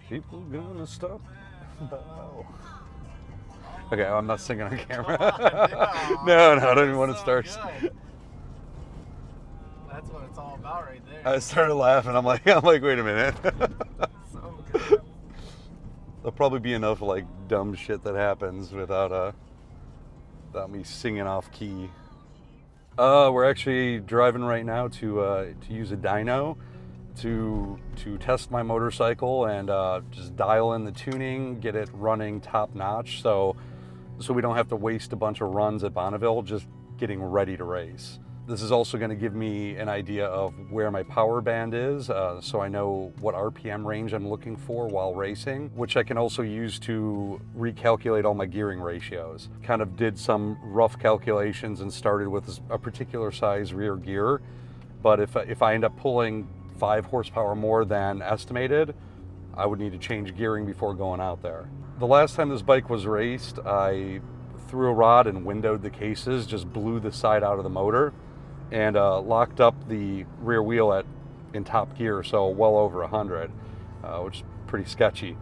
People gonna stop. Bow. Okay, I'm not singing on camera. No, I don't even want to start. That's what it's all about right there. I started laughing. I'm like, wait a minute. So good. There'll probably be enough like dumb shit that happens without me singing off key. We're actually driving right now to use a dyno to test my motorcycle and just dial in the tuning, get it running top notch, so we don't have to waste a bunch of runs at Bonneville just getting ready to race. This is also going to give me an idea of where my power band is, so I know what RPM range I'm looking for while racing, which I can also use to recalculate all my gearing ratios. Kind of did some rough calculations and started with a particular size rear gear, but if I end up pulling 5 horsepower more than estimated, I would need to change gearing before going out there. The last time this bike was raced, I threw a rod and windowed the cases, just blew the side out of the motor, and locked up the rear wheel in top gear, so well over 100, which is pretty sketchy.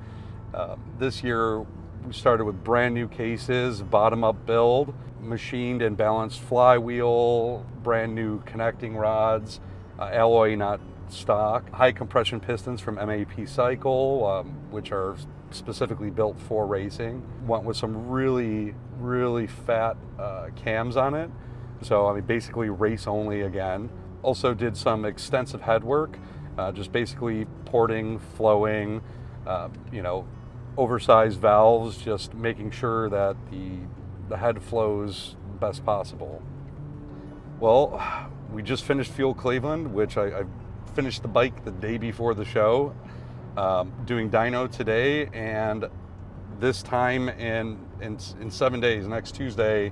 This year we started with brand new cases, bottom up build, machined and balanced flywheel, brand new connecting rods, alloy not stock, high compression pistons from MAP Cycle, which are specifically built for racing. Went with some really fat cams on it. So, I mean, basically race only again. Also did some extensive head work, just basically porting, flowing, oversized valves, just making sure that the head flows best possible. Well, we just finished Fuel Cleveland, which I finished the bike the day before the show, doing dyno today, and this time in 7 days, next Tuesday,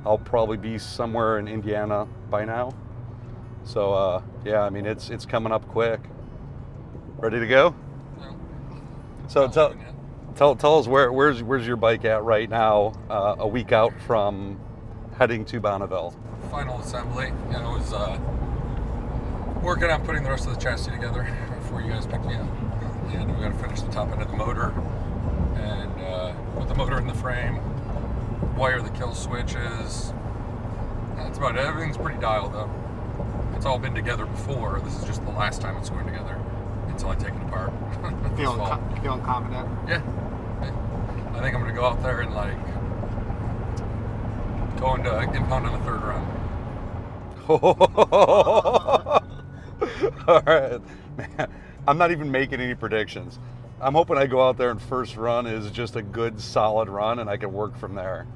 I'll probably be somewhere in Indiana by now. So yeah, I mean it's coming up quick. Ready to go? No. So tell us where's your bike at right now, a week out from heading to Bonneville. Final assembly. I was working on putting the rest of the chassis together before you guys picked me up, and we got to finish the top end of the motor and put the motor in the frame. Wire the kill switches. That's about it. Everything's pretty dialed up. It's all been together before. This is just the last time it's going together until I take it apart. Feeling confident? Yeah. I think I'm gonna go out there and go into impound on the third run. All right, man. I'm not even making any predictions. I'm hoping I go out there and first run is just a good solid run and I can work from there.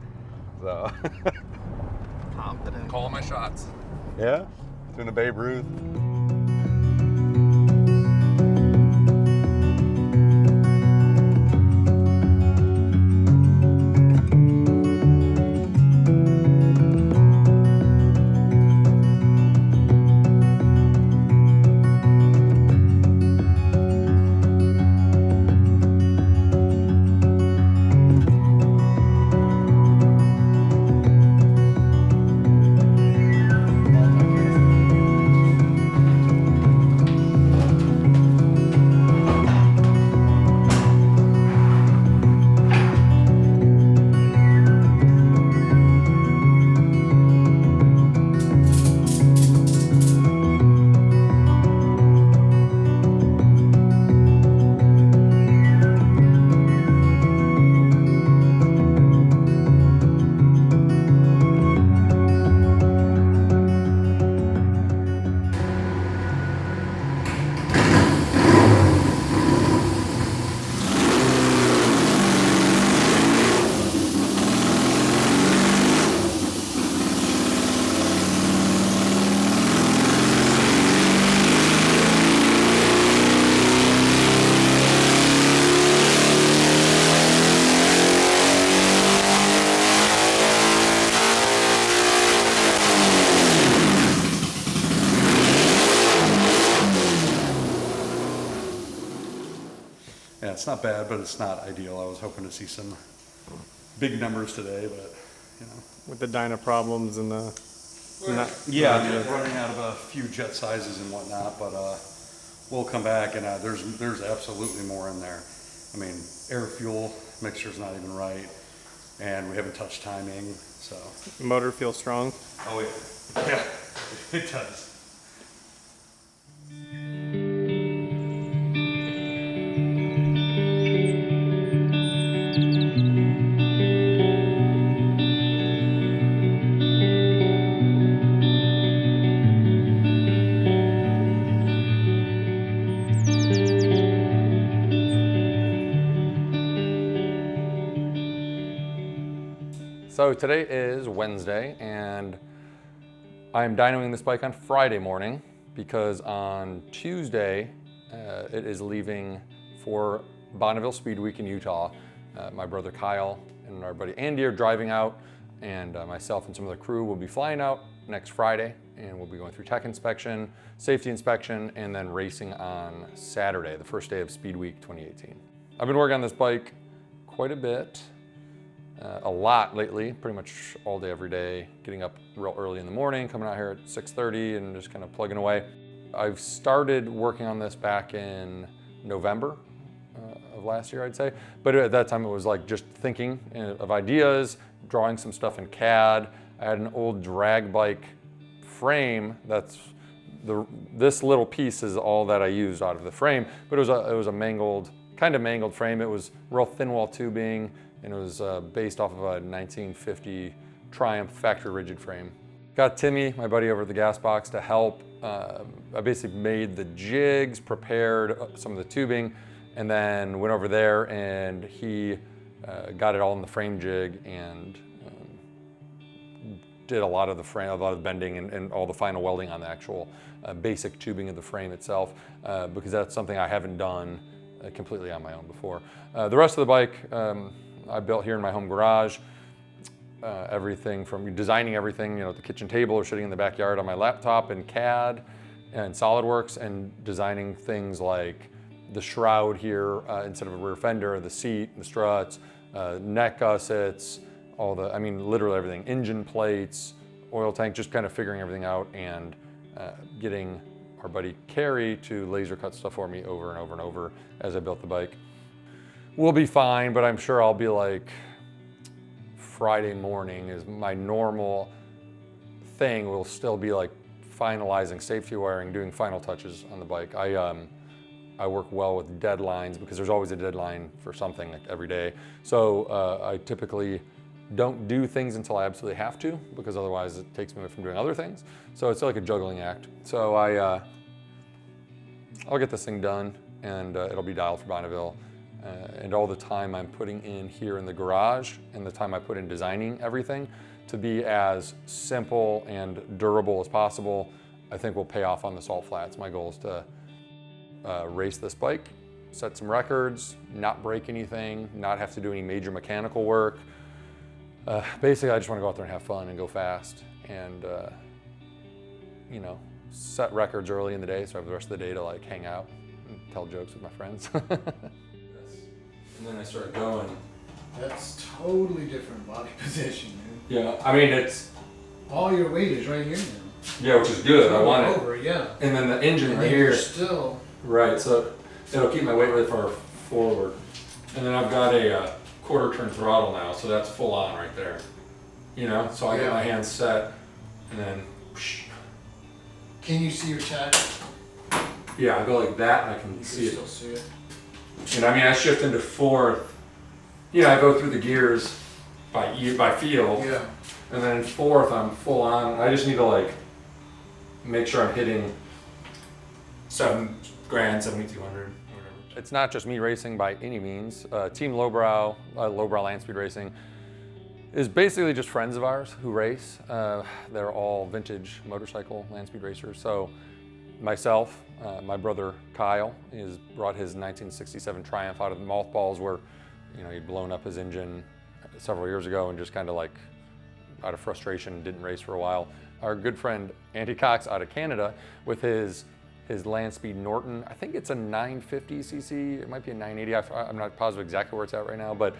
So Confident. Calling my shots. yeah, doing a Babe Ruth. Yeah, it's not bad, but it's not ideal. I was hoping to see some big numbers today, but you know. With the dyna problems and the... Yeah, I mean, running out of a few jet sizes and whatnot, but we'll come back and there's absolutely more in there. I mean, air fuel mixture's not even right, and we haven't touched timing, so. The motor feels strong. Oh yeah, it does. So today is Wednesday, and I'm dynoing this bike on Friday morning because on Tuesday it is leaving for Bonneville Speed Week in Utah. My brother Kyle and our buddy Andy are driving out, and myself and some of the crew will be flying out next Friday, and we'll be going through tech inspection, safety inspection, and then racing on Saturday, the first day of Speed Week 2018. I've been working on this bike quite a bit. A lot lately, pretty much all day, every day, getting up real early in the morning, coming out here at 6:30 and just kind of plugging away. I've started working on this back in November of last year, I'd say. But at that time it was like just thinking of ideas, drawing some stuff in CAD. I had an old drag bike frame this little piece is all that I used out of the frame, but it was a mangled, kind of mangled frame. It was real thin wall tubing, and it was based off of a 1950 Triumph factory rigid frame. Got Timmy, my buddy over at the Gas Box, to help. I basically made the jigs, prepared some of the tubing, and then went over there and he got it all in the frame jig and did a lot of the frame, a lot of the bending and all the final welding on the actual basic tubing of the frame itself, because that's something I haven't done completely on my own before. The rest of the bike, I built here in my home garage. Everything from designing everything, the kitchen table or sitting in the backyard on my laptop in CAD and SolidWorks, and designing things like the shroud here instead of a rear fender, the seat, the struts, neck gussets, literally everything, engine plates, oil tank, just kind of figuring everything out and getting our buddy Carrie to laser cut stuff for me over and over and over as I built the bike. We'll be fine, but I'm sure I'll be like, Friday morning is my normal thing. Will still be like finalizing safety wiring, doing final touches on the bike. I work well with deadlines because there's always a deadline for something like every day. So I typically don't do things until I absolutely have to, because otherwise it takes me away from doing other things. So it's like a juggling act. So I'll get this thing done, and it'll be dialed for Bonneville. And all the time I'm putting in here in the garage and the time I put in designing everything to be as simple and durable as possible, I think will pay off on the salt flats. My goal is to race this bike, set some records, not break anything, not have to do any major mechanical work. Basically, I just want to go out there and have fun and go fast and, set records early in the day so I have the rest of the day to like hang out and tell jokes with my friends. And then I start going. That's totally different body position, man. Yeah, I mean it's. All your weight is right here now. Yeah, which is good. I want it. Over, yeah. And then the engine And right then you're here. still. Right, so it'll keep my weight really far forward. And then I've got a quarter turn throttle now, so that's full on right there. So I get my hands set, and then. Whoosh. Can you see your tach? Yeah, I go like that, and I can You can see still it. see it. And I shift into fourth. I go through the gears by feel. Yeah. And then in fourth, I'm full on. I just need to make sure I'm hitting 7 grand, 7,200, or whatever. It's not just me racing by any means. Team Lowbrow Land Speed Racing, is basically just friends of ours who race. They're all vintage motorcycle land speed racers. So myself, my brother Kyle, has brought his 1967 Triumph out of the mothballs where, he'd blown up his engine several years ago and just kind of out of frustration didn't race for a while. Our good friend Andy Cox out of Canada with his Land Speed Norton. I think it's a 950cc, it might be a 980, I'm not positive exactly where it's at right now, but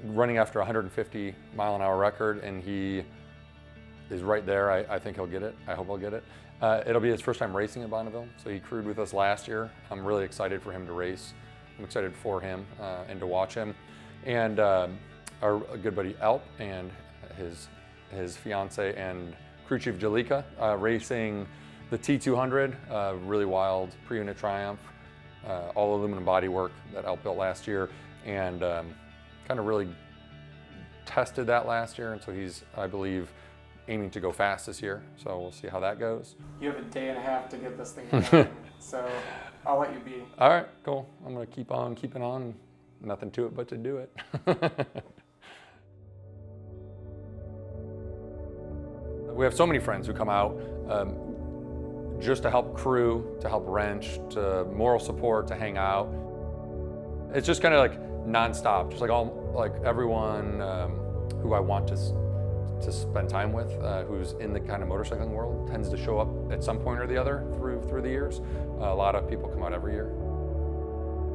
running after a 150 mile an hour record, and he is right there. I think he'll get it. I hope he'll get it. It'll be his first time racing at Bonneville, so he crewed with us last year. I'm really excited for him to race I'm excited for him and to watch him. And our good buddy Alp and his fiance and crew chief Jalika racing the T200, really wild pre-unit Triumph, all aluminum bodywork that Alp built last year, and kind of really tested that last year, and so he's, I believe, aiming to go fast this year, so we'll see how that goes. You have a day and a half to get this thing going, so I'll let you be. All right, cool. I'm gonna keep on keeping on. Nothing to it but to do it. We have so many friends who come out just to help crew, to help wrench, to moral support, to hang out. It's just kind of like nonstop, just like everyone who I want to spend time with, who's in the kind of motorcycling world, tends to show up at some point or the other through the years. A lot of people come out every year.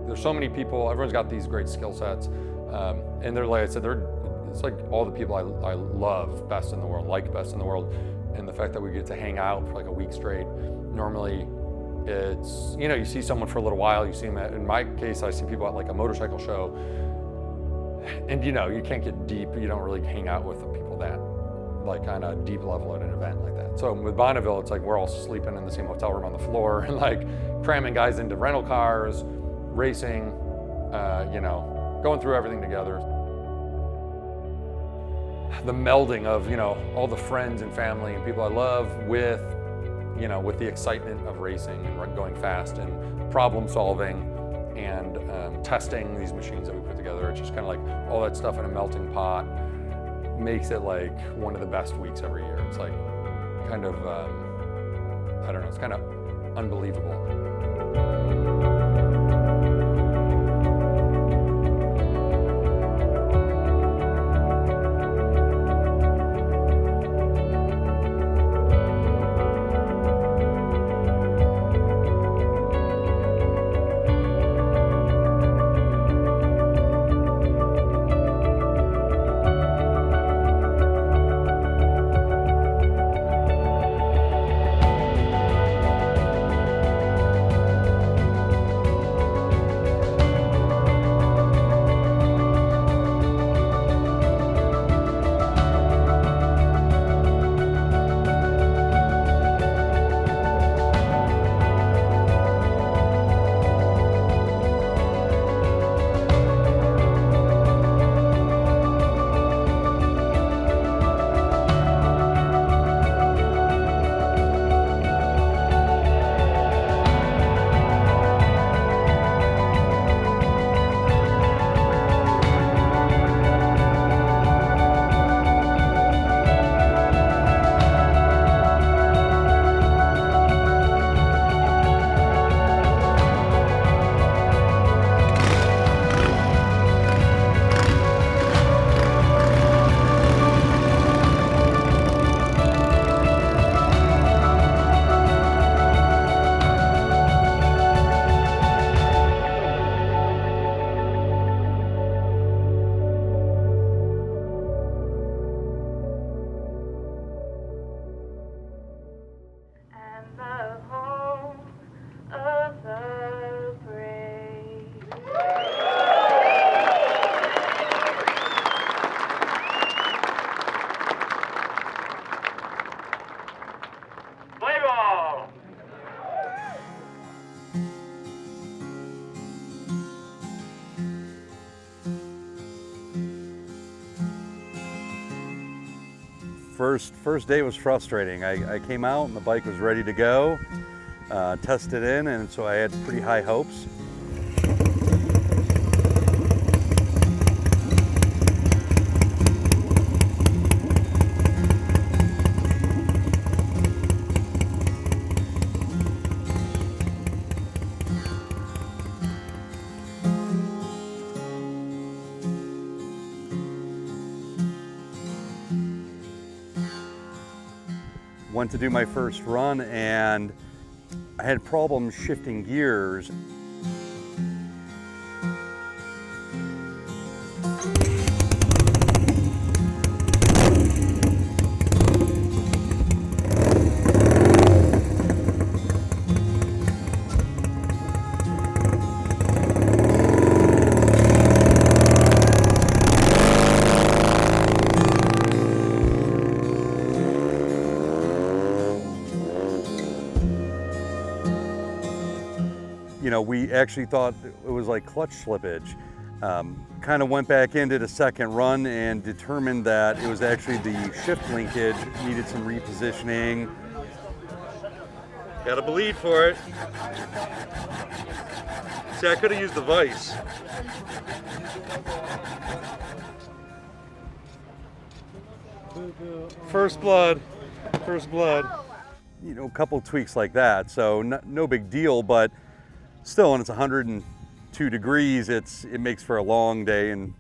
There's so many people, everyone's got these great skill sets, and they're, like I said, it's like all the people I love best in the world, like best in the world, and the fact that we get to hang out for like a week straight. Normally it's, you know, you see someone for a little while, you see them in my case, I see people at like a motorcycle show, and you know, you can't get deep, you don't really hang out with the people that, like on a deep level at an event like that. So with Bonneville, it's like we're all sleeping in the same hotel room on the floor and like cramming guys into rental cars, racing, you know, going through everything together. The melding of, you know, all the friends and family and people I love with, you know, with the excitement of racing and going fast and problem solving and testing these machines that we put together. It's just kind of like all that stuff in a melting pot makes it like one of the best weeks every year. It's like kind of, I don't know, it's kind of unbelievable. First day was frustrating. I came out and the bike was ready to go, tested in, and so I had pretty high hopes. Went to do my first run and I had problems shifting gears. you know, we actually thought it was like clutch slippage. Kind of went back in, did a second run, and determined that it was actually the shift linkage, needed some repositioning. Got a bleed for it. See, I could have used the vise. First blood, first blood. You know, a couple tweaks like that, so no big deal, but still, when it's 102 degrees, it makes for a long day and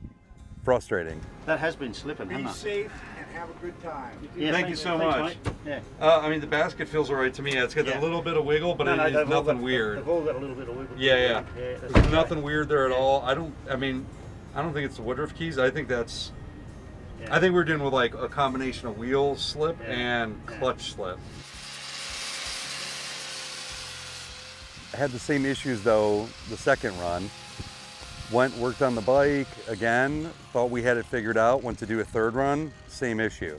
frustrating. That has been slipping, Be hasn't it? safe and have a good time. Yeah, Thank you so thanks, much. mate. Yeah. I mean, the basket feels all right to me. It's got Yeah. a little bit of wiggle, but it is they've all nothing got- weird. They've all got a little bit of wiggle. Yeah. That's There's nothing weird there at all. I don't think it's the Woodruff keys. I think that's, Yeah. I think we're dealing with like a combination of wheel slip Yeah. and clutch slip. I had the same issues though the second run. Worked on the bike again, thought we had it figured out, went to do a third run, same issue.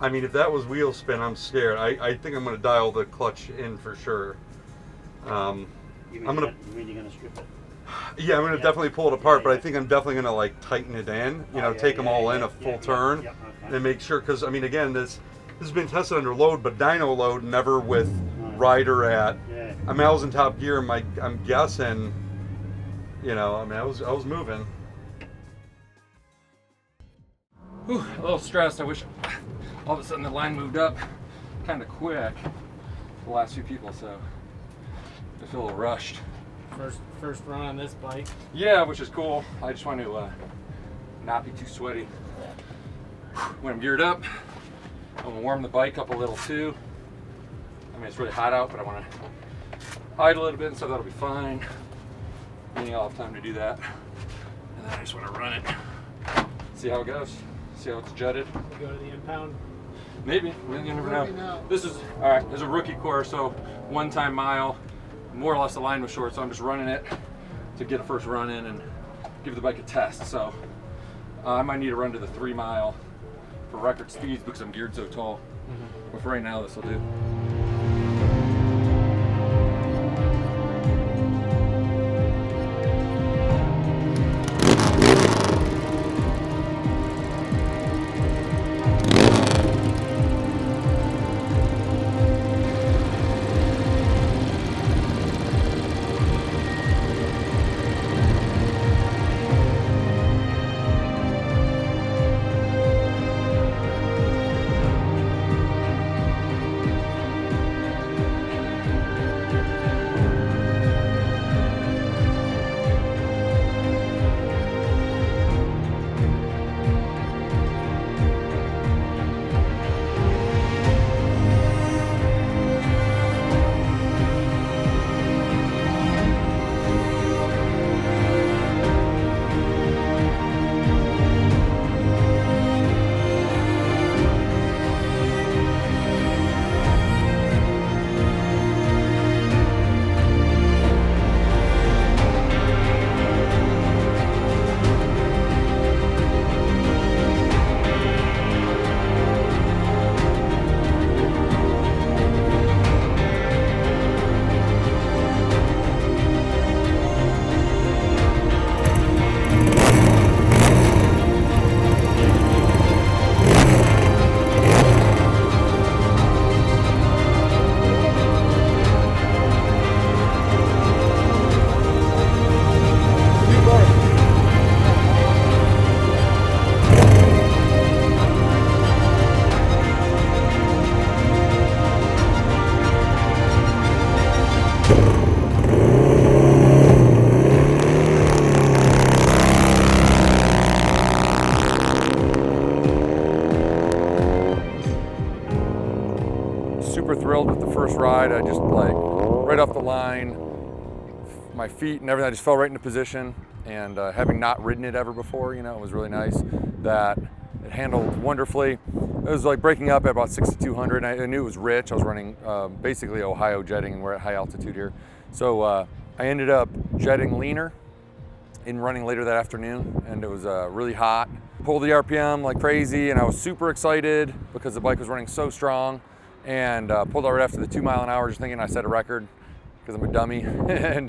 I mean, if that was wheel spin, I'm scared. I think I'm gonna dial the clutch in for sure. You I'm gonna, you're gonna strip it. yeah, I'm gonna definitely pull it apart, but I think I'm definitely gonna like tighten it in, you know, yeah, take them yeah, all in yeah, a full yeah, turn yeah, okay. and make sure, because I mean, again, this has been tested under load, but dyno load, never with rider at. Yeah. I mean, I was in top gear, I'm guessing, you know, I mean, I was moving. Whew, a little stressed. I wish all of a sudden the line moved up kind of quick. The last few people, so I feel a little rushed. First run on this bike. Yeah, which is cool. I just want to not be too sweaty. When I'm geared up, I'm gonna warm the bike up a little too. I mean, it's really hot out, but I want to hide a little bit, and so that'll be fine. Meaning I'll have time to do that. And then I just want to run it. See how it goes. See how it's jutted. Go to the impound. Maybe. You never know. This is all right. There's a rookie course, so one-time mile. More or less the line was short, so I'm just running it to get a first run in and give the bike a test. So I might need to run to the 3 mile for record speeds because I'm geared so tall. But for right now, this will do. Super thrilled with the first ride. I just like right off the line, my feet and everything, I just fell right into position. And having not ridden it ever before, you know, it was really nice that it handled wonderfully. It was like breaking up at about 6,200. I knew it was rich. I was running basically Ohio jetting, and we're at high altitude here. So I ended up jetting leaner and running later that afternoon, and it was really hot. Pulled the RPM like crazy, and I was super excited because the bike was running so strong, and pulled out right after the 2 mile an hour, just thinking I set a record. because I'm a dummy. And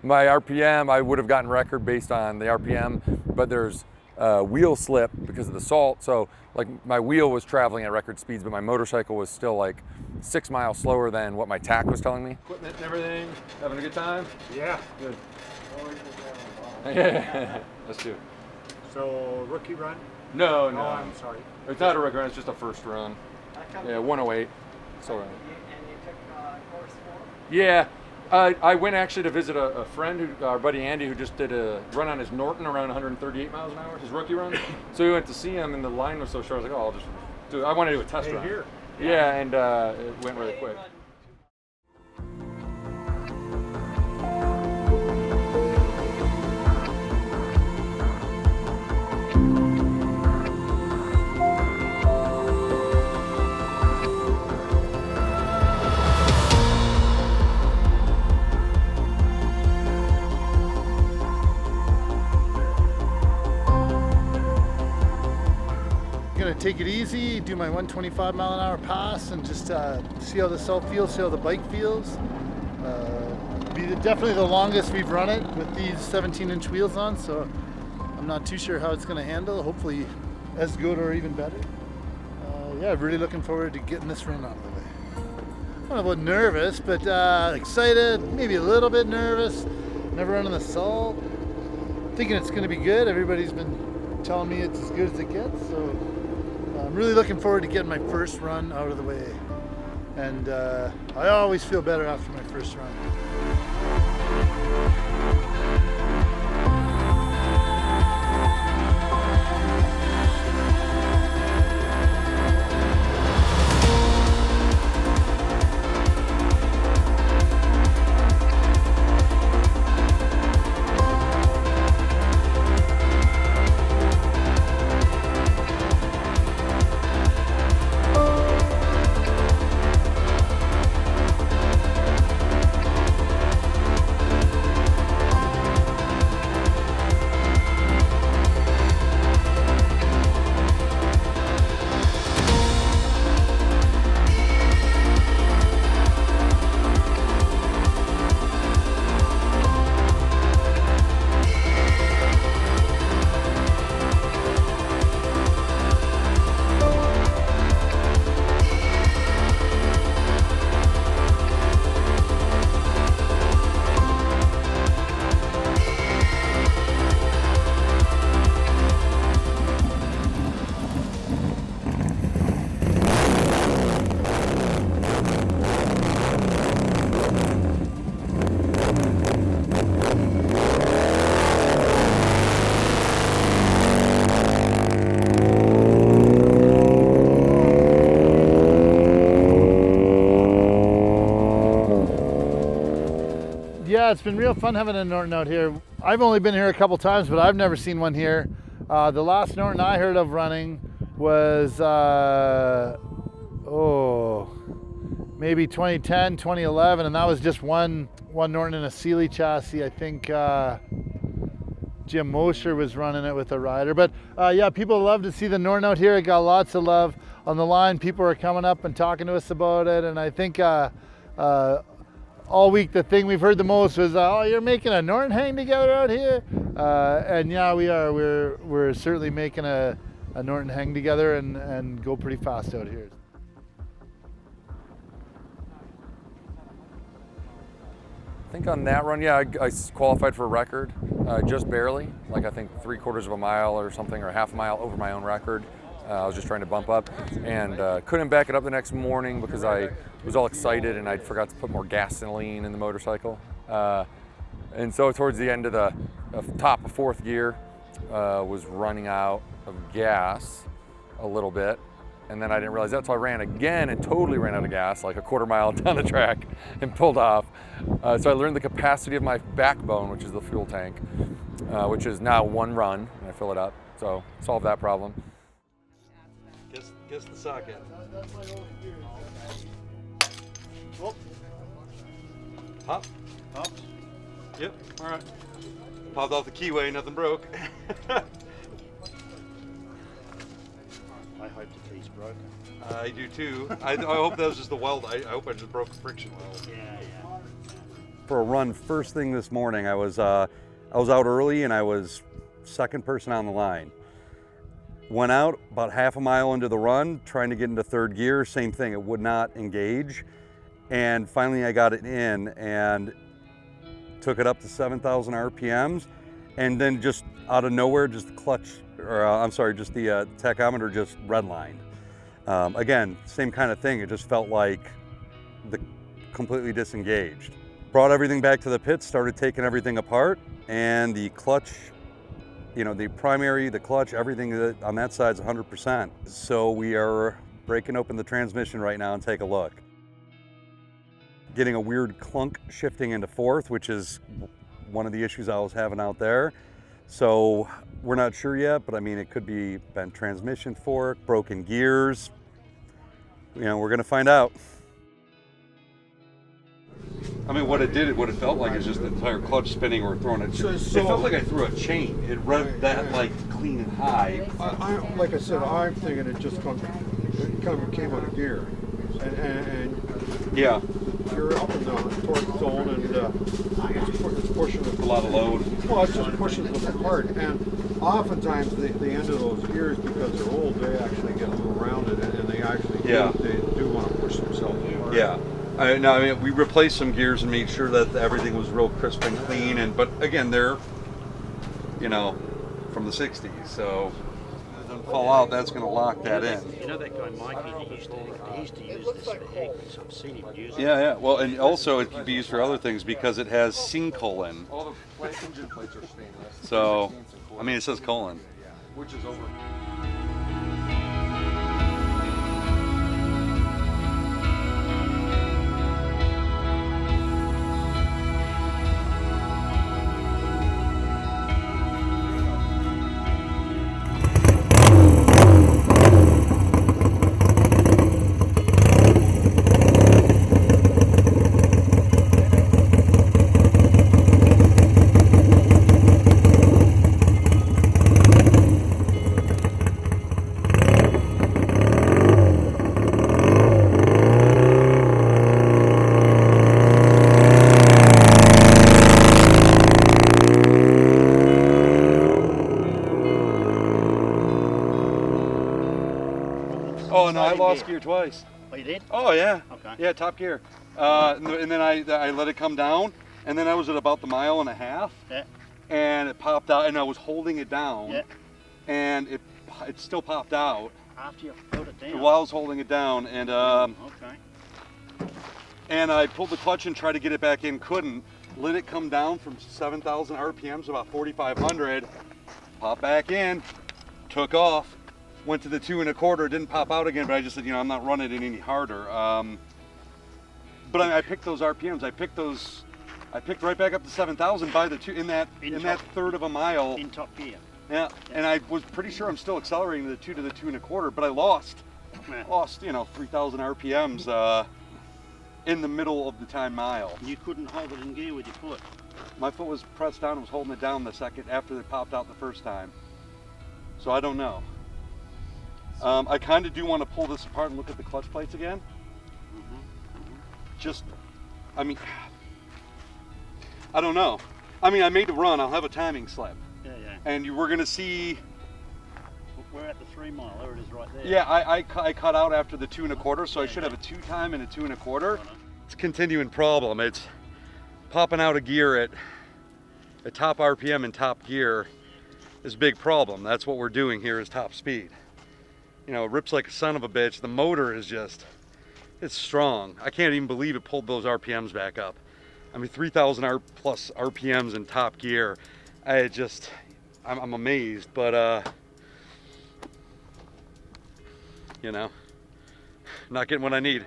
my RPM, I would have gotten record based on the RPM, but there's wheel slip because of the salt. So like my wheel was traveling at record speeds, but my motorcycle was still like 6 miles slower than what my TAC was telling me. Equipment and everything, having a good time? Yeah. Good. Yeah, that's good. So rookie run? No, Oh, no. I'm sorry. It's not a record run, it's just a first run. Yeah, 108. So, And you took course 4? yeah. I went actually to visit a friend, our buddy Andy, who just did a run on his Norton around 138 miles an hour, his rookie run. So we went to see him, and the line was so short. I was like, oh, I'll just do it. I want to do a test Hey, run. here. Yeah, and it went really quick. Gonna take it easy, do my 125 mile an hour pass, and just see how the self feels, see how the bike feels. Definitely the longest we've run it with these 17-inch wheels on, so I'm not too sure how it's gonna handle. Hopefully as good or even better. Yeah, really looking forward to getting this run out of the way. I don't know about nervous, but excited, maybe a little bit nervous. Never run on the salt. Thinking it's gonna be good. Everybody's been telling me it's as good as it gets, so I'm really looking forward to getting my first run out of the way. And I always feel better after my first run. Yeah, it's been real fun having a Norton out here. I've only been here a couple times, but I've never seen one here. The last Norton I heard of running was, maybe 2010, 2011, and that was just one Norton in a Sealy chassis. I think Jim Mosher was running it with a rider. But yeah, people love to see the Norton out here. It got lots of love on the line. People are coming up and talking to us about it, and I think all week the thing we've heard the most was, oh, you're making a Norton hang together out here? And yeah, we are. We're certainly making a Norton hang together and go pretty fast out here. I think on that run, yeah, I qualified for a record, just barely, like I think 3/4 of a mile or something, or half a mile over my own record. I was just trying to bump up, and couldn't back it up the next morning because I was all excited and I forgot to put more gasoline in the motorcycle. And so towards the end of the top of fourth gear, was running out of gas a little bit. And then I didn't realize that, so I ran again and totally ran out of gas, like a 1/4 mile down the track, and pulled off. So I learned the capacity of my backbone, which is the fuel tank, which is now one run, and I fill it up. So solved that problem. Guess the socket. Pop? Pop? Yep, all right. Popped off the keyway, nothing broke. I hope the key's broken. I do too. I hope that was just the weld. I hope I just broke a friction weld. Yeah, yeah. for a run first thing this morning. I was out early and I was second person on the line. Went out about half a mile into the run, trying to get into third gear, same thing, it would not engage. And finally I got it in and took it up to 7,000 RPMs, and then just out of nowhere, just the clutch, or just the tachometer just redlined. Again, same kind of thing, it just felt like the completely disengaged. Brought everything back to the pit, started taking everything apart, and the clutch, you know, the primary, the clutch, everything on that side's 100%. So we are breaking open the transmission right now and take a look. Getting a weird clunk shifting into fourth, which is one of the issues I was having out there. So we're not sure yet, but I mean, it could be bent transmission fork, broken gears. You know, we're gonna find out. I mean, what it felt like is just the entire clutch spinning or throwing it. It felt like I threw a chain. It revved that like clean and high. Like I said, I'm thinking it just kind of came out of gear, and Yeah, you're up in the torque zone, and it's pushing a lot of load. Well, it's just pushing them apart, and oftentimes the end of those gears, because they're old, they actually get a little rounded, and they actually they do want to push themselves apart. Yeah. I mean, we replaced some gears and made sure that everything was real crisp and clean. But again, they're, you know, from the '60s, so if it doesn't fall out, that's going to lock that in. You know that guy Mikey, he used to use this for Higgs. I've seen him use it. Yeah. Well, and also it can be used for other things because it has Syncolin. All the engine plates are stainless. So, I mean, it says colon. Which is over. Oh no, I lost gear twice. Oh, you did? Oh yeah. Okay. Yeah, top gear. And then I let it come down, and then I was at about the 1.5 miles. Yeah. And it popped out, and I was holding it down. Yeah. And it still popped out After you put it down. while I was holding it down, and Okay. and I pulled the clutch and tried to get it back in, couldn't. Let it come down from 7,000 RPMs to about 4,500. Popped back in, took off, went to the 2 1/4. Didn't pop out again, but I just said, you know, I'm not running it any harder. But I picked those RPMs. I picked right back up to 7,000 by the 2 in that third of a mile. In top gear. Yeah, and I was pretty sure I'm still accelerating the 2 to the 2 1/4, but I lost, you know, 3,000 RPMs in the middle of the time mile. You couldn't hold it in gear with your foot. My foot was pressed down and was holding it down the second after they popped out the first time. So I don't know. I kind of do want to pull this apart and look at the clutch plates again. Just, I mean, I don't know. I mean, I made the run. I'll have a timing slip. Yeah, yeah. And we're going to see. We're at the 3 mile. There it is right there. Yeah, I cut out after the 2 1/4, so I should have a 2 time and a 2 1/4. It's a continuing problem. It's popping out of gear at top RPM and top gear is a big problem. That's what we're doing here is top speed. You know, it rips like a son of a bitch. The motor is just, it's strong. I can't even believe it pulled those RPMs back up. I mean, 3,000 plus RPMs in top gear. I'm amazed, but you know, not getting what I need.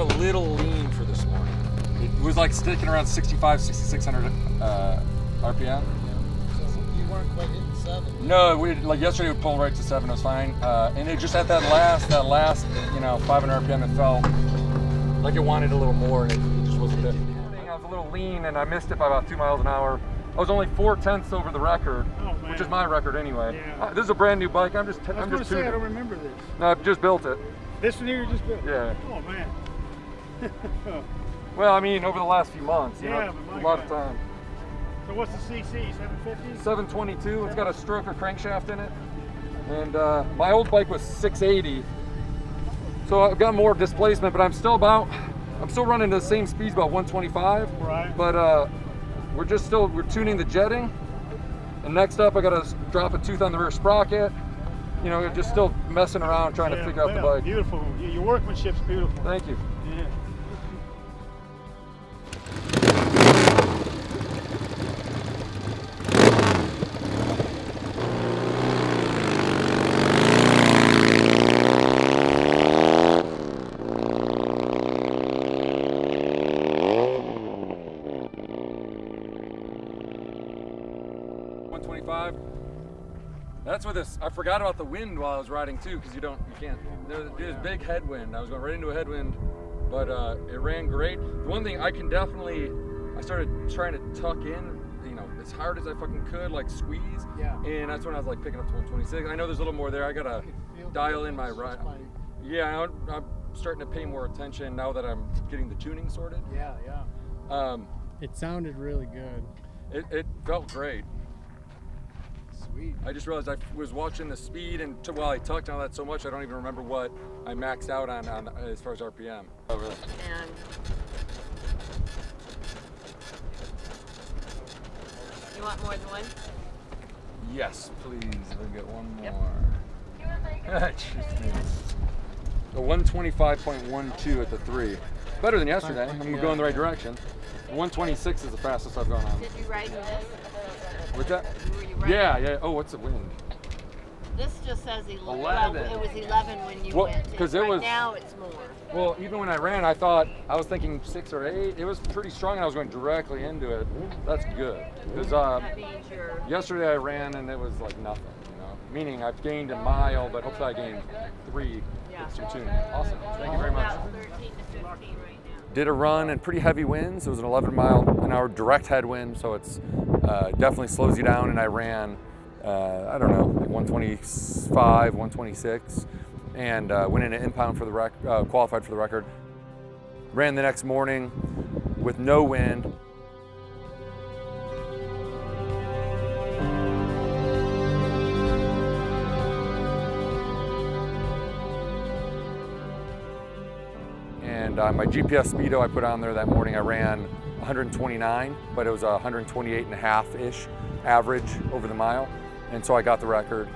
of a little lean for this morning. It was like sticking around 65, 6,600 RPM. You weren't quite hitting 7. No, like yesterday we pulled right to 7, it was fine. And it just at that last, 500 RPM, it felt like it wanted a little more, and it just wasn't there. I was a little lean, and I missed it by about 2 miles an hour. I was only 4/10 over the record, which is my record anyway. Yeah. This is a brand new bike. I'm just I tuning don't it. remember this. No, I've just built it. This one here you just built? Yeah. Oh, man. Well, I mean, over the last few months, you Yeah, know, but my a lot of God. time. So what's the CC, 750? 722. It's got a stroker crankshaft in it, and my old bike was 680. So I've got more displacement, but I'm still running the same speeds, about 125. Right. But we're tuning the jetting, and next up I got to drop a tooth on the rear sprocket. You know, just still messing around trying to figure out the bike. Beautiful. Your workmanship's beautiful. Thank you. Yeah. That's with this. I forgot about the wind while I was riding too, because you can't. There's big headwind. I was going right into a headwind, but it ran great. The one thing I started trying to tuck in, you know, as hard as I fucking could, like squeeze. Yeah. And that's when I was like picking up to 126. I know there's a little more there. I gotta dial in my ride. Yeah, I'm starting to pay more attention now that I'm getting the tuning sorted. Yeah, yeah. It sounded really good. It felt great. Sweet. I just realized I was watching the speed, and while I tucked on that so much, I don't even remember what I maxed out on as far as RPM. Oh, really? And you want more than one? Yes, please. Let me get one Yep. more. A 125.12 at the 3. Better than yesterday. I'm going the right direction. 126 is the fastest I've gone on. Did you ride in this? What's that? Were you riding? Yeah. Oh, what's the wind? This just says 11. 11. Well, it was 11 when you Well, went. 'cause it Right was- now it's more. Well, even when I ran, I was thinking 6 or 8. It was pretty strong, and I was going directly into it. That's good. Because That means you're. yesterday I ran, and it was like nothing, you know. Meaning I've gained a mile, but hopefully I gained 3 Yeah. with some tuning. Awesome. Thank you very much. About 13 to 15 right now. Did a run in pretty heavy winds. It was an 11-mile-an-hour direct headwind, so it's definitely slows you down. And I ran, I don't know, like 125, 126, and went in an impound for the qualified for the record. Ran the next morning with no wind. And my GPS Speedo I put on there that morning, I ran 129, but it was 128.5-ish average over the mile. And so I got the record.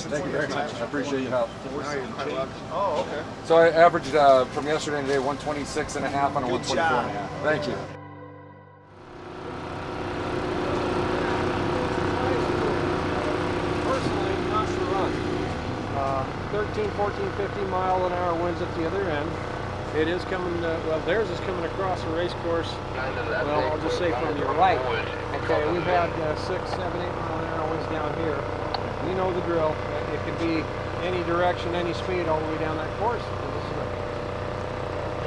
Thank you very much. I appreciate your help. Oh, okay. So I averaged from yesterday and today 126.5 on a 124.5. Thank you. Personally, not for run. 13, 14, 15 mile an hour winds at the other end. It is coming, well, theirs is coming across a race course. Well, I'll just say from your right. Okay, we've had 6, 7, 8 mile an hour winds down here. You know the drill. it can be any direction, any speed, all the way down that course.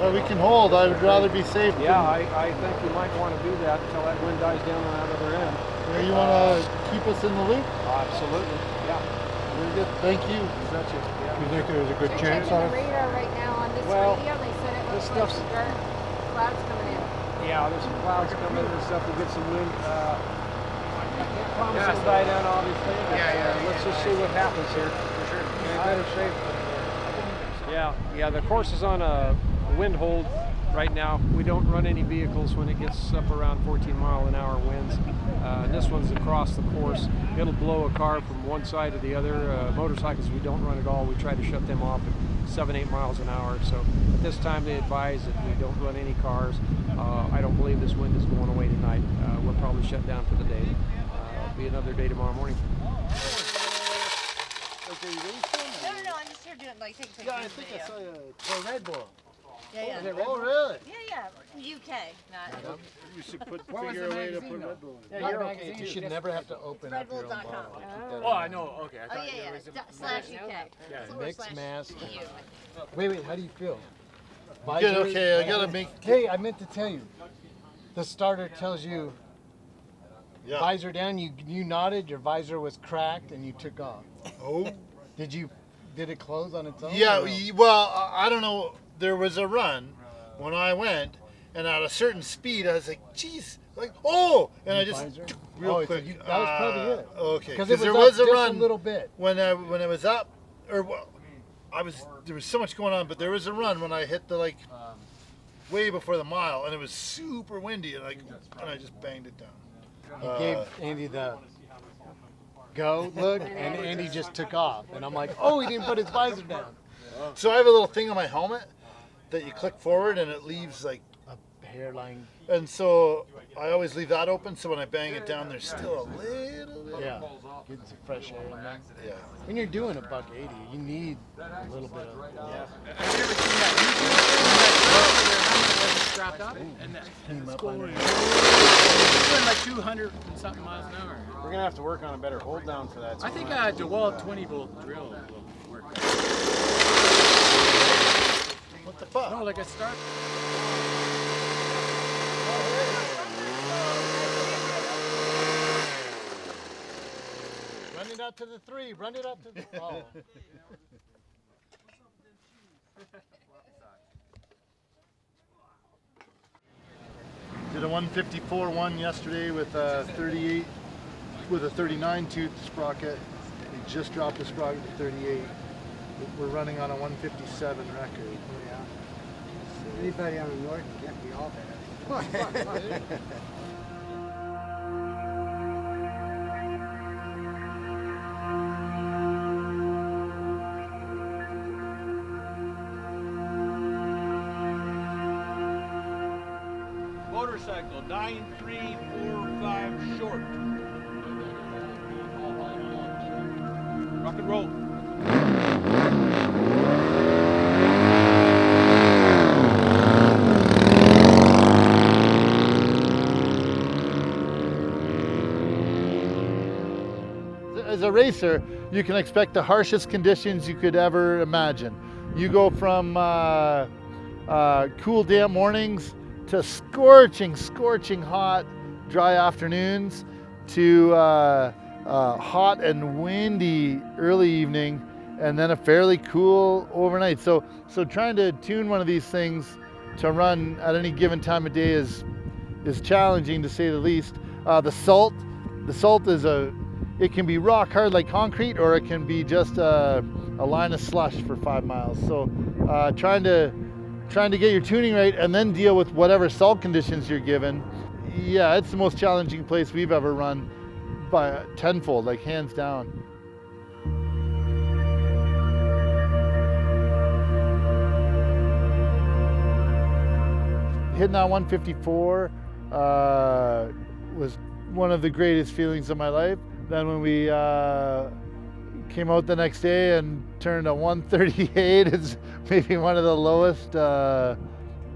Well, we can hold. I would rather be safe. Yeah, I think you might want to do that until that wind dies down on that other end. Yeah, you want to keep us in the loop? Absolutely. Yeah. Very good. Thank you. Betcha. Yeah. You think there's a good They're chance checking on the it? radar right now on this Well, radio. They said it this looks like stuff's- some dark clouds coming in. Yeah, there's some clouds coming and stuff. We'll get some wind. I can't promise it'll die down, obviously. But, let's just see what happens here. For sure. In better shape. Yeah. The course is on a wind hold right now. We don't run any vehicles when it gets up around 14-mile-an-hour winds. And this one's across the course. It'll blow a car from one side to the other. Motorcycles we don't run at all. We try to shut them off at 7-8 miles an hour. So at this time they advise that we don't run any cars. I don't believe this wind is going away tonight. We'll probably shut down for the day. Be another day tomorrow morning. No, I'm just here doing like taking pictures. Yeah, I think I saw a Red Bull. Yeah. Oh, really? Yeah. UK, not We should figure a way to put Red Bull in. Yeah, you're okay. You should never have to open up your own redbull.com. bottle. Oh, I know. Okay. I Oh thought yeah. there was a- /UK. Yeah, / mixed mask. EU. Wait, how do you feel? Good, okay, I gotta make. Hey, I meant to tell you. The starter tells you Yeah. visor down. You nodded. Your visor was cracked, and you took off. Oh. Did it close on its own? Yeah, or no? well, I don't know. There was a run when I went, and at a certain speed, I was like, geez, like, oh! And I just, Visor? real Oh, so quick. that was probably it. Okay, Because because it there was was up a just run a little bit. when it was up, or well, there was so much going on, but there was a run when I hit the, like, way before the mile, and it was super windy, and I just banged it down. You gave Andy the go look, and Andy just took off. And I'm like, oh, he didn't put his visor down. So I have a little thing on my helmet that you click forward, and it leaves, like, A hairline. and so I always leave that open, so when I bang it down, there's still a little bit. Yeah, getting some fresh air in there. Yeah. When you're doing a $180, you need a little bit of. Have you ever seen that YouTube where helmet wasn't strapped up? And that, Came up going under. like 200 and something miles an hour. We're gonna have to work on a better hold down for that. I think a DeWalt 20-volt drill will work. What the fuck? No, like a start. Run it up to the 3. Run it up to the. Oh. Did a 154-1 yesterday with a 38, with a 39 tooth sprocket. We just dropped the sprocket to 38. We're running on a 157 record. Anybody on the north can't be all bad. Motorcycle 9345 short. Rock and roll. As a racer, you can expect the harshest conditions you could ever imagine. You go from cool, damp mornings to scorching hot, dry afternoons to hot and windy early evening, and then a fairly cool overnight. So trying to tune one of these things to run at any given time of day is challenging, to say the least. The salt is it can be rock hard like concrete, or it can be just a line of slush for 5 miles. So trying to get your tuning right and then deal with whatever salt conditions you're given. Yeah, it's the most challenging place we've ever run by tenfold, like hands down. Hitting that 154 was one of the greatest feelings of my life. Then when we came out the next day and turned a 138, is maybe one of the lowest. The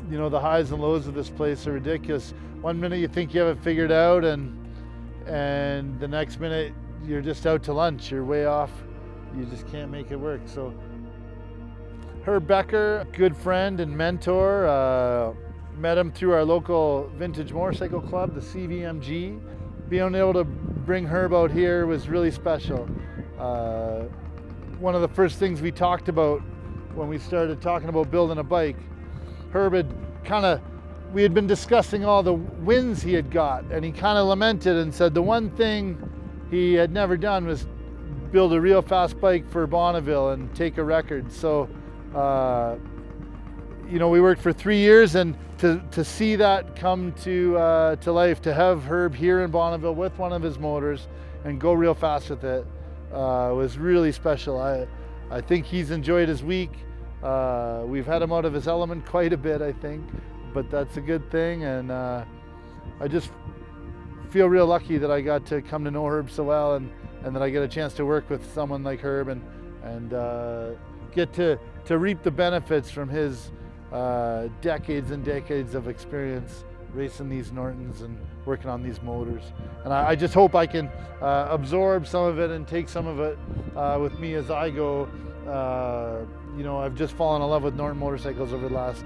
highs and lows of this place are ridiculous. One minute you think you have it figured out, and the next minute you're just out to lunch. You're way off you just can't make it work. So Herb Becker, good friend and mentor, met him through our local vintage motorcycle club, the CVMG. Being able to bring Herb out here was really special. One of the first things we talked about when we started talking about building a bike, Herb had we had been discussing all the wins he had got, and he kind of lamented and said the one thing he had never done was build a real fast bike for Bonneville and take a record. So, you know, we worked for 3 years, and to see that come to life, to have Herb here in Bonneville with one of his motors and go real fast with it, was really special. I think he's enjoyed his week. We've had him out of his element quite a bit, I think, but that's a good thing. And I just feel real lucky that I got to come to know Herb so well, and that I get a chance to work with someone like Herb and get to reap the benefits from his decades and decades of experience racing these Nortons and working on these motors. And I just hope I can absorb some of it and take some of it with me as I go. You know, I've just fallen in love with Norton motorcycles over the last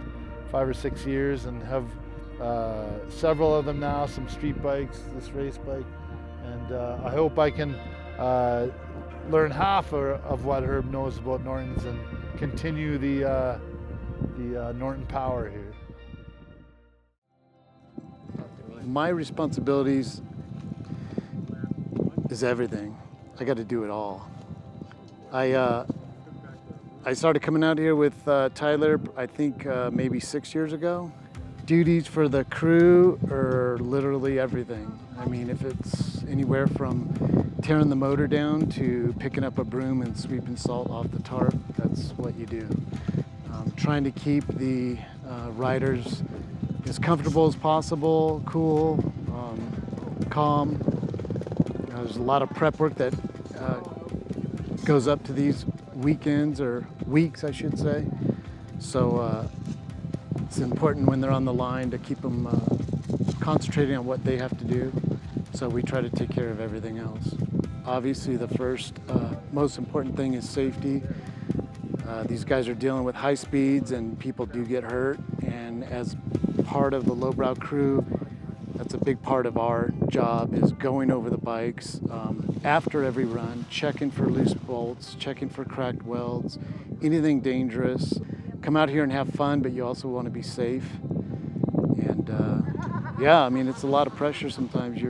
5 or 6 years, and have several of them now, some street bikes, this race bike, and I hope I can learn half of what Herb knows about Nortons and continue the Norton power here. My responsibilities is everything. I got to do it all. I started coming out here with Tyler, I think maybe 6 years ago. Duties for the crew are literally everything. I mean, if it's anywhere from tearing the motor down to picking up a broom and sweeping salt off the tarp, that's what you do. Trying to keep the riders as comfortable as possible, cool, calm. There's a lot of prep work that goes up to these weekends, or weeks I should say. So it's important when they're on the line to keep them concentrating on what they have to do. So we try to take care of everything else. Obviously the first most important thing is safety. These guys are dealing with high speeds and people do get hurt, and as part of the lowbrow crew, that's a big part of our job, is going over the bikes after every run, checking for loose bolts, checking for cracked welds, anything dangerous. Come out here and have fun, but you also want to be safe. And yeah, I mean, it's a lot of pressure sometimes.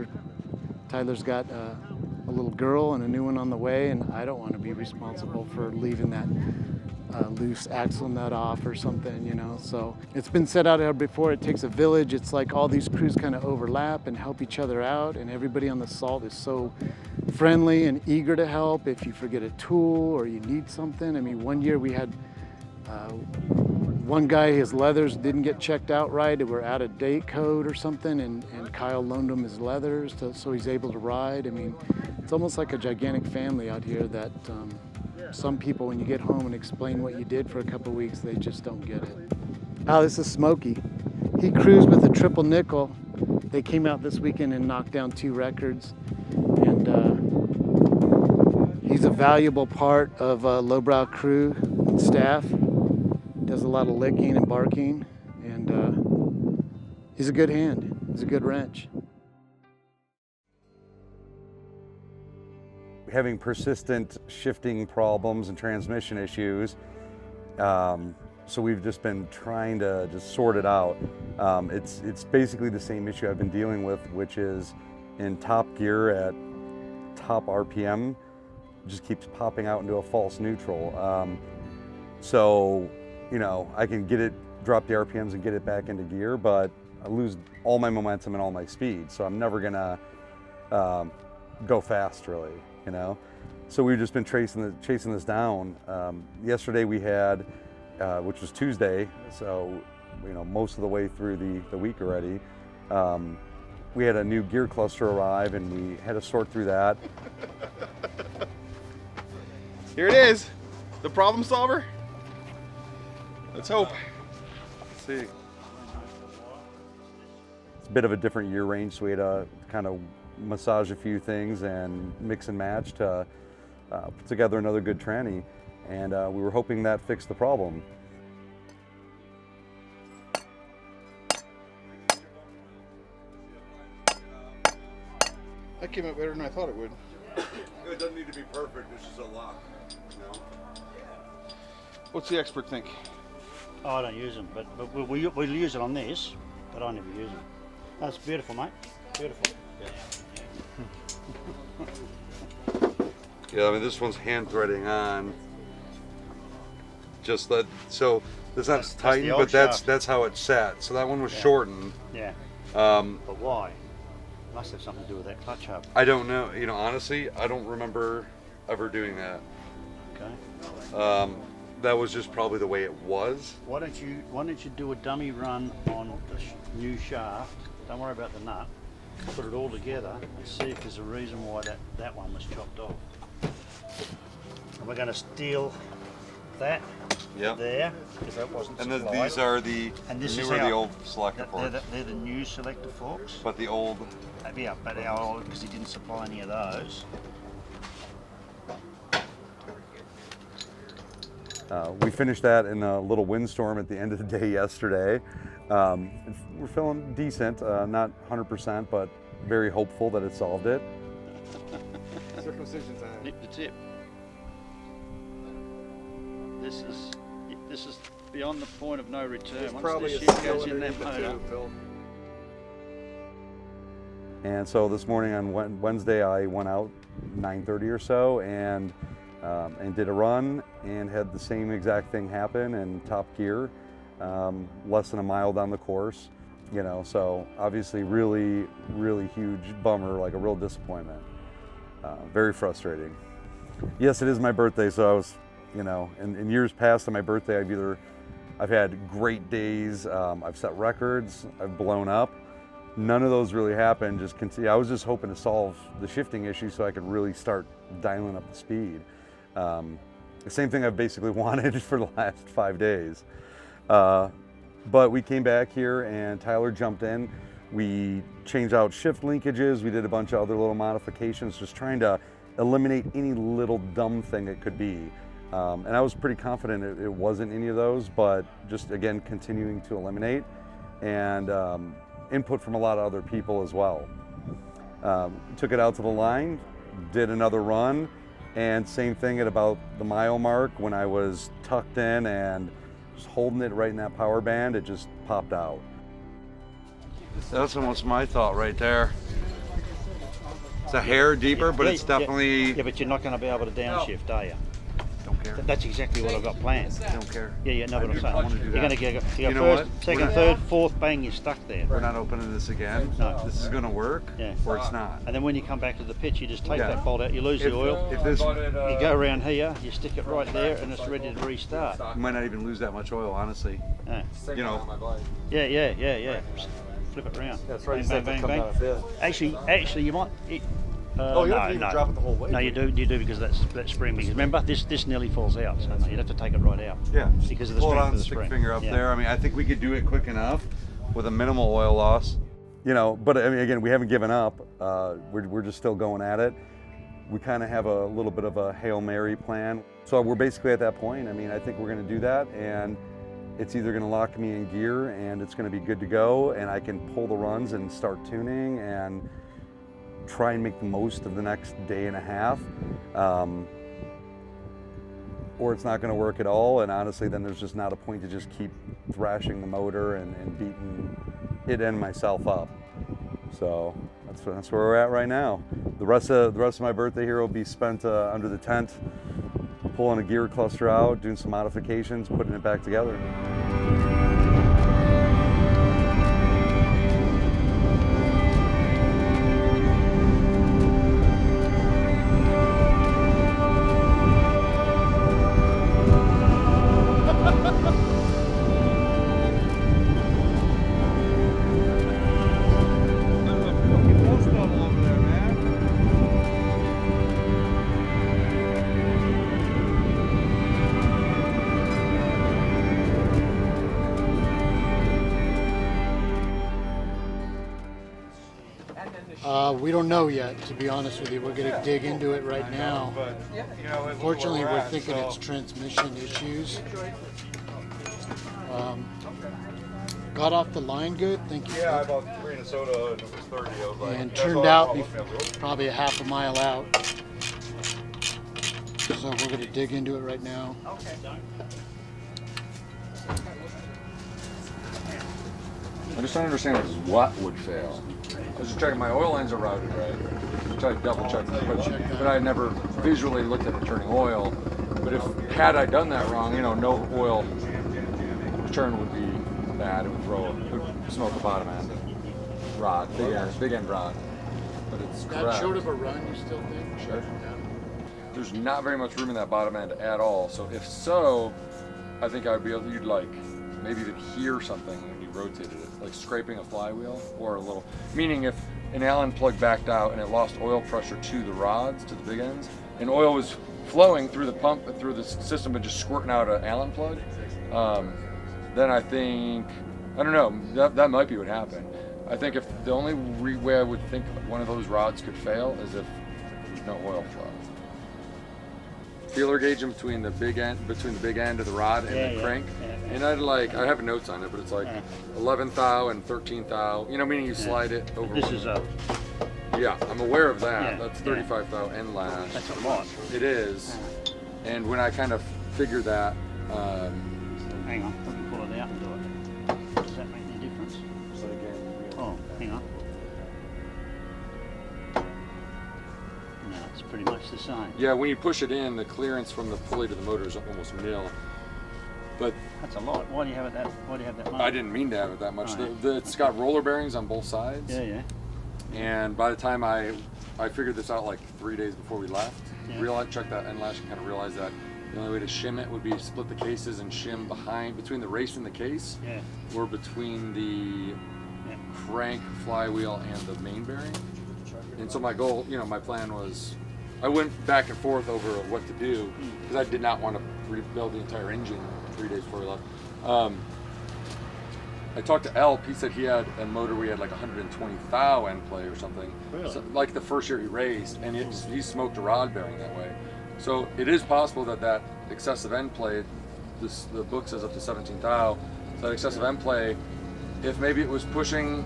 Tyler's got a little girl and a new one on the way, and I don't want to be responsible for leaving that loose axle nut off or something, you know. So it's been said out here before, it takes a village. It's like all these crews kind of overlap and help each other out, and everybody on the Salt is so friendly and eager to help if you forget a tool or you need something. I mean, one year we had one guy, his leathers didn't get checked out right, they were out of date code or something, and Kyle loaned him his leathers so he's able to ride. I mean, it's almost like a gigantic family out here that some people, when you get home and explain what you did for a couple of weeks, they just don't get it. Oh, this is Smokey. He cruised with a triple nickel. They came out this weekend and knocked down 2 records. And he's a valuable part of lowbrow crew and staff. Does a lot of licking and barking, and he's a good hand. He's a good wrench. Having persistent shifting problems and transmission issues, so we've just been trying to just sort it out. It's basically the same issue I've been dealing with, which is in top gear at top RPM, just keeps popping out into a false neutral. So, you know, I can get it, drop the RPMs and get it back into gear, but I lose all my momentum and all my speed. So I'm never gonna go fast, really, you know? So we've just been chasing this down. Yesterday we had, which was Tuesday, so, you know, most of the way through the week already, we had a new gear cluster arrive, and we had to sort through that. Here it is, the problem solver. Let's hope. Let's see. It's a bit of a different year range, so we had to kind of massage a few things and mix and match to put together another good tranny, and we were hoping that fixed the problem. That came out better than I thought it would. It doesn't need to be perfect, it's just a lock, you know? What's the expert think? Oh, I don't use them, but we'll use it on this, but I never use them. That's beautiful, mate. Beautiful. Yeah, I mean, this one's hand threading on. Just that, so that's not tightened, but that's how it's set. So that one was shortened. Yeah. But why? Must have something to do with that clutch hub. I don't know. You know, honestly, I don't remember ever doing that. Okay. That was just probably the way it was. Why don't you do a dummy run on the new shaft? Don't worry about the nut. Put it all together and see if there's a reason why that one was chopped off. And we're going to steal that there because that wasn't and supplied. These are the newer, the old selector forks. They're the new selector forks. But the old. Yeah, but our old, because he didn't supply any of those. We finished that in a little windstorm at the end of the day yesterday. We're feeling decent, not 100%, but very hopeful that it solved it. Circumcision time. Nip the tip. This is beyond the point of no return. Once this shit goes in that motor. And so this morning on Wednesday, I went out 9:30 or so and did a run and had the same exact thing happen in top gear, less than a mile down the course. You know, so obviously really, really huge bummer, like a real disappointment. Very frustrating. Yes, it is my birthday, so I was, you know, in years past on my birthday, I've had great days, I've set records, I've blown up. None of those really happened. I was just hoping to solve the shifting issue so I could really start dialing up the speed. The same thing I've basically wanted for the last 5 days. But we came back here and Tyler jumped in. We changed out shift linkages. We did a bunch of other little modifications, just trying to eliminate any little dumb thing it could be. And I was pretty confident it wasn't any of those, but just again, continuing to eliminate and input from a lot of other people as well. Took it out to the line, did another run, and same thing at about the mile mark when I was tucked in and just holding it right in that power band, it just popped out. That's almost my thought right there. It's a hair deeper, but it's definitely... Yeah, but you're not going to be able to downshift, are you? Don't care. That's exactly what I've got planned. Don't care. Yeah, no, what I'm saying. I want to do You're that. going to get You know first, what? second, third, fourth, bang, you're stuck there. We're not opening this again. No. This is going to work, Yeah. or it's not. And then when you come back to the pitch, you just take that bolt out, you lose the oil. If this, You go around here, you stick it right there, and it's ready to restart. you might not even lose that much oil, honestly. Yeah. You know, Yeah. Flip it around. That's right. Bang, bang, bang, bang. Actually, you might. Oh, you don't have to even drop it the whole way. No, you do because that's that spring. Because remember, this nearly falls out, so no, you'd have to take it right out. yeah. Because of the Pull it strength on, of the stick spring. finger up Yeah. there. I mean, I think we could do it quick enough with a minimal oil loss. You know, but I mean, again, we haven't given up. We're just still going at it. We kind of have a little bit of a Hail Mary plan. So we're basically at that point. I mean, I think we're going to do that, and it's either going to lock me in gear and it's going to be good to go, and I can pull the runs and start tuning and try and make the most of the next day and a half, or it's not going to work at all, and honestly then there's just not a point to just keep thrashing the motor and beating it and myself up. So that's where we're at right now. The rest of my birthday here will be spent under the tent, pulling a gear cluster out, doing some modifications, putting it back together. We don't know yet, to be honest with you. We're going to dig into it right now. But you know, Fortunately, we're thinking it's transmission issues. Got off the line good, thank you. Yeah, I bought 3 in a soda and it was 30. I was like, And that's turned all out I was probably a half a mile out. So we're going to dig into it right now. I just don't understand what would fail. I was just checking my oil lines are routed right. Try to double check, but I never visually looked at returning oil. But had I done that wrong, you know, no oil return would be bad. It would smoke the bottom end rod, big end rod. But it's That correct. short of a run, you still think? Sure. Yeah. There's not very much room in that bottom end at all. So if so, I think I'd be able. You'd like maybe even hear something when you rotated it, like scraping a flywheel or a little. Meaning if an Allen plug backed out and it lost oil pressure to the rods, to the big ends, and oil was flowing through the pump, through the system, but just squirting out an Allen plug, then I think, I don't know, that might be what happened. I think if the only way I would think one of those rods could fail is if there's no oil flow. Feeler gauge in between the big end of the rod and the crank, and I have notes on it, but it's like 11 thou and 13 thou. You know, meaning you slide it over. This is up. Yeah, I'm aware of that. Yeah, That's 35 thou end lash. That's a lot. It is, and when I kind of figured that. Hang on, we can pull it out and do it. Does that make any difference? Oh, hang on. No, it's pretty much the same. Yeah, when you push it in, the clearance from the pulley to the motor is almost nil. But that's a lot. Why do you have it that? Why do you have that much? I didn't mean to have it that much. Right. It's got roller bearings on both sides. Yeah, yeah. And by the time I figured this out like 3 days before we left, Yeah. checked that end lash and kind of realized that the only way to shim it would be split the cases and shim between the race and the case, or between the crank, flywheel, and the main bearing. And so my goal, my plan was, I went back and forth over what to do because I did not want to rebuild the entire engine 3 days before we left. I talked to Elp. He said he had a motor where he had like 120 thou end play or something. Really? So, like the first year he raced, and he smoked a rod bearing that way. So it is possible that excessive end play, the book says up to 17 thou, that excessive end play, if maybe it was pushing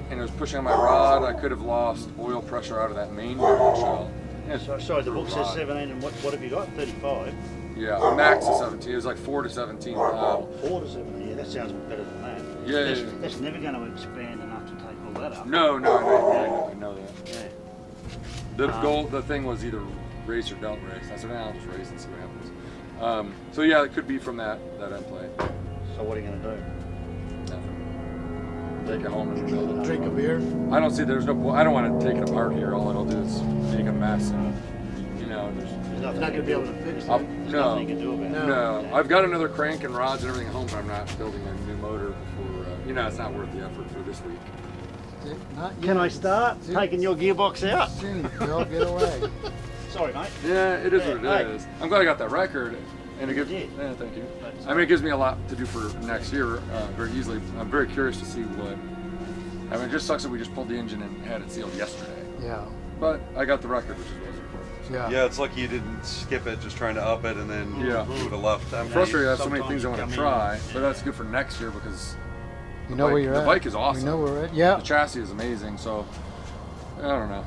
and it was pushing on my rod, I could have lost oil pressure out of that main bearing shell. Yeah, sorry, the book says 17, and what have you got? 35? Yeah, max is 17. It was like 4 to 17 thou. 4 to 17, yeah, that sounds better than that. Yeah, that's never going to expand enough to take all that up. No, I know that. Yeah. The thing was either race or don't race. I said, I'll just race and see what happens. So yeah, it could be from that end play. So what are you going to do? Nothing. Take it home and rebuild it. Drink a beer? I don't see, I don't want to take it apart here. All it'll do is make a mess. And, there's nothing not going to be able to fix it. There's no, nothing you can do about it. No. I've got another crank and rods and everything at home, but I'm not building a new motor before, it's not worth the effort for this week. Can I start taking your gearbox out? Soon, Bill, get away. Sorry, mate. Yeah, it is what it is. I'm glad I got that record. And it gives, did. yeah, thank you. I mean, it gives me a lot to do for next year very easily. I'm very curious to see what. I mean, it just sucks that we just pulled the engine and had it sealed yesterday. Yeah. But I got the record, which is what's important. Yeah, it's lucky you didn't skip it, just trying to up it, and then you would have left. I'm frustrated. I have so many things I want to try, but that's good for next year because you know where you're at. The bike is awesome. We know where we're at. Yeah. The chassis is amazing. So I don't know.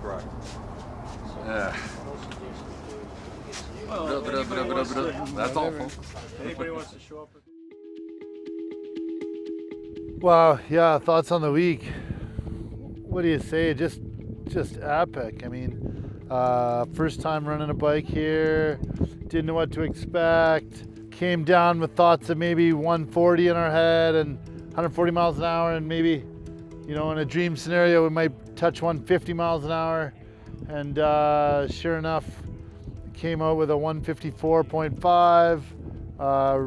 Correct. Yeah. That's all, folks. Anybody wants to show up? Wow, yeah, thoughts on the week. What do you say? Just epic. I mean, first time running a bike here, didn't know what to expect. Came down with thoughts of maybe 140 in our head and 140 miles an hour, and maybe, in a dream scenario, we might touch 150 miles an hour. And sure enough, came out with a 154.5,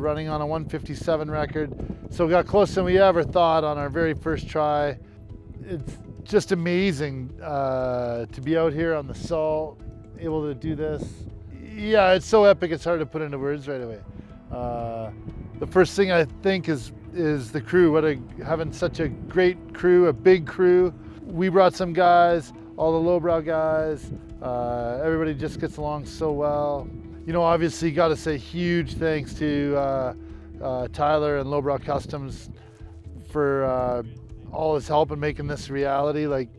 running on a 157 record. So we got closer than we ever thought on our very first try. It's just amazing to be out here on the salt, able to do this. Yeah, it's so epic, it's hard to put into words right away. The first thing I think is the crew. Having such a great crew, a big crew. We brought some guys, all the lowbrow guys. Everybody just gets along so well. You know, obviously, got to say huge thanks to Tyler and Lowbrow Customs for all his help in making this reality. Like,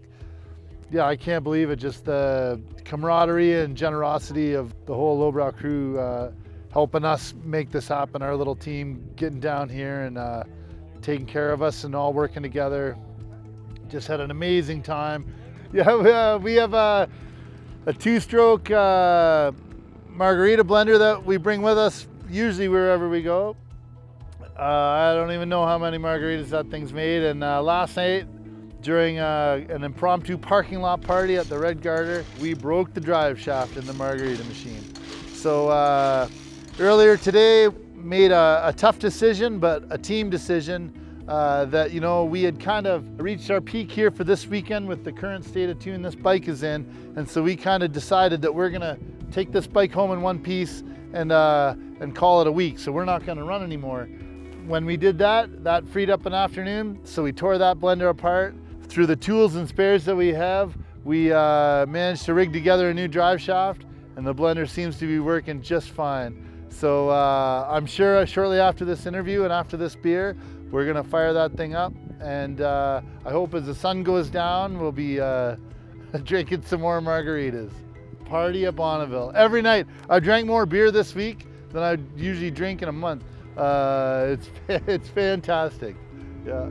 yeah, I can't believe it. Just the camaraderie and generosity of the whole Lowbrow crew helping us make this happen. Our little team getting down here and taking care of us and all working together. Just had an amazing time. Yeah, we have a two-stroke margarita blender that we bring with us usually wherever we go. I don't even know how many margaritas that thing's made. And last night, during an impromptu parking lot party at the Red Garter, we broke the drive shaft in the margarita machine. So earlier today, made a tough decision, but a team decision that, you know, we had kind of reached our peak here for this weekend with the current state of tune this bike is in. And so we kind of decided that we're gonna take this bike home in one piece and call it a week. So we're not gonna run anymore. When we did that, that freed up an afternoon. So we tore that blender apart. Through the tools and spares that we have, we managed to rig together a new drive shaft, and the blender seems to be working just fine. So I'm sure shortly after this interview and after this beer, we're gonna fire that thing up. And I hope as the sun goes down, we'll be drinking some more margaritas. Party at Bonneville. Every night. I drank more beer this week than I usually drink in a month. It's fantastic. Yeah.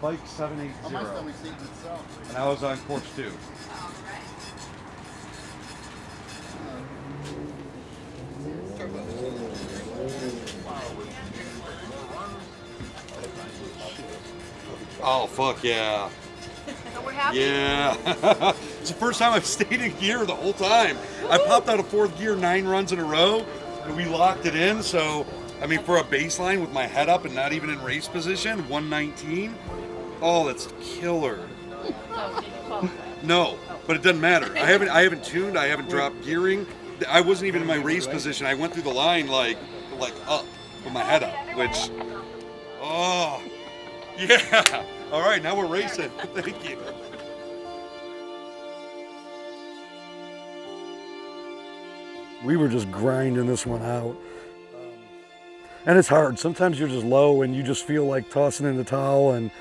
bike 780. Oh, my stomach's eating itself. And I was on course 2. Oh, fuck yeah. So we're happy. Yeah. It's the first time I've stayed in gear the whole time. I popped out of 4th gear 9 runs in a row, and we locked it in. So, I mean, for a baseline with my head up and not even in race position, 119. Oh, that's killer. No, but it doesn't matter. I haven't tuned. I haven't dropped gearing. I wasn't even in my race position. I went through the line like up with my head up, which, oh, yeah. All right, now we're racing. Thank you. We were just grinding this one out. And it's hard. Sometimes you're just low and you just feel like tossing in the towel. And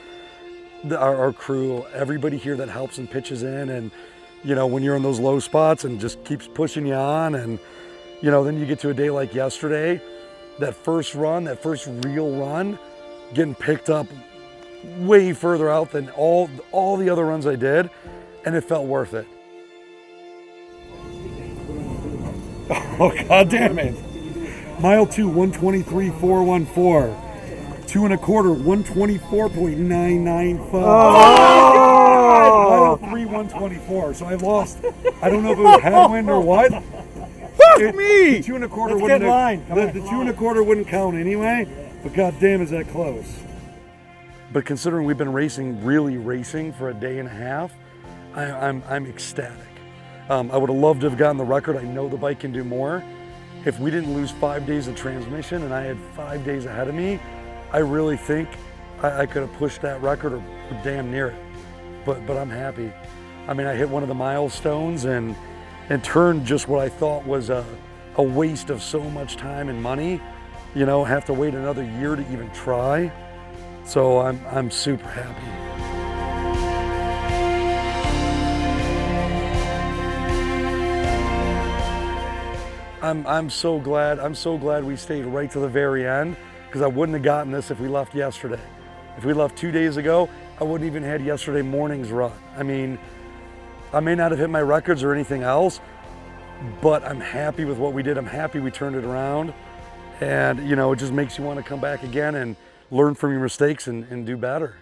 our crew, everybody here that helps and pitches in, and you know, when you're in those low spots and just keeps pushing you on, and you know, then you get to a day like yesterday, that first run, that first real run, getting picked up way further out than all the other runs I did, and it felt worth it. Oh, God damn it. Mile 2, 123.414. 2 1/4, 124.995. Mile 3, 124. So I lost. I don't know if it was headwind or what. Fuck me! The 2 1/4 wouldn't. The 2 1/4 wouldn't count anyway. But God damn, is that close? But considering we've been really racing for a day and a half, I'm ecstatic. I would have loved to have gotten the record. I know the bike can do more. If we didn't lose 5 days of transmission and I had 5 days ahead of me, I really think I could have pushed that record or damn near it. But I'm happy. I mean, I hit one of the milestones and turned just what I thought was a waste of so much time and money, you know, have to wait another year to even try. So I'm super happy. I'm so glad we stayed right to the very end, because I wouldn't have gotten this if we left yesterday. If we left 2 days ago, I wouldn't even had yesterday morning's run. I mean, I may not have hit my records or anything else, but I'm happy with what we did. I'm happy we turned it around, and you know, it just makes you want to come back again and learn from your mistakes and do better.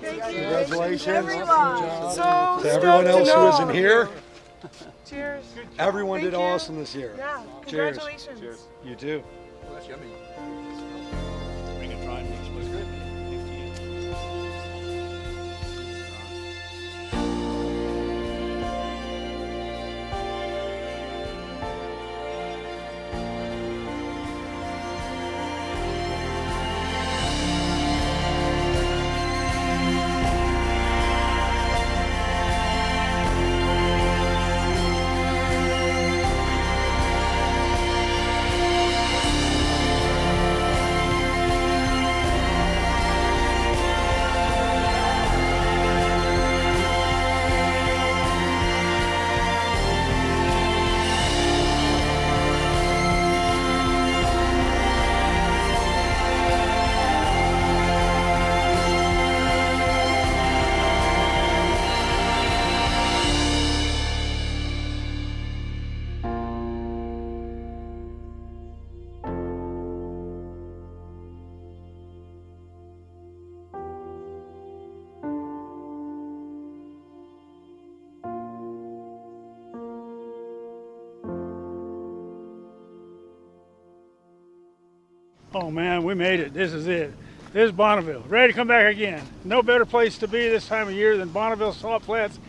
Congratulations. Everyone. To everyone else who isn't here. Cheers. Everyone did awesome this year. Yeah. Cheers. Congratulations. Cheers. You too. Well, that's yummy. We can try and mix was good. Oh man, we made it. This is it. This is Bonneville. Ready to come back again. No better place to be this time of year than Bonneville Salt Flats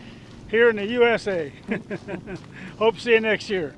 here in the USA. Hope to see you next year.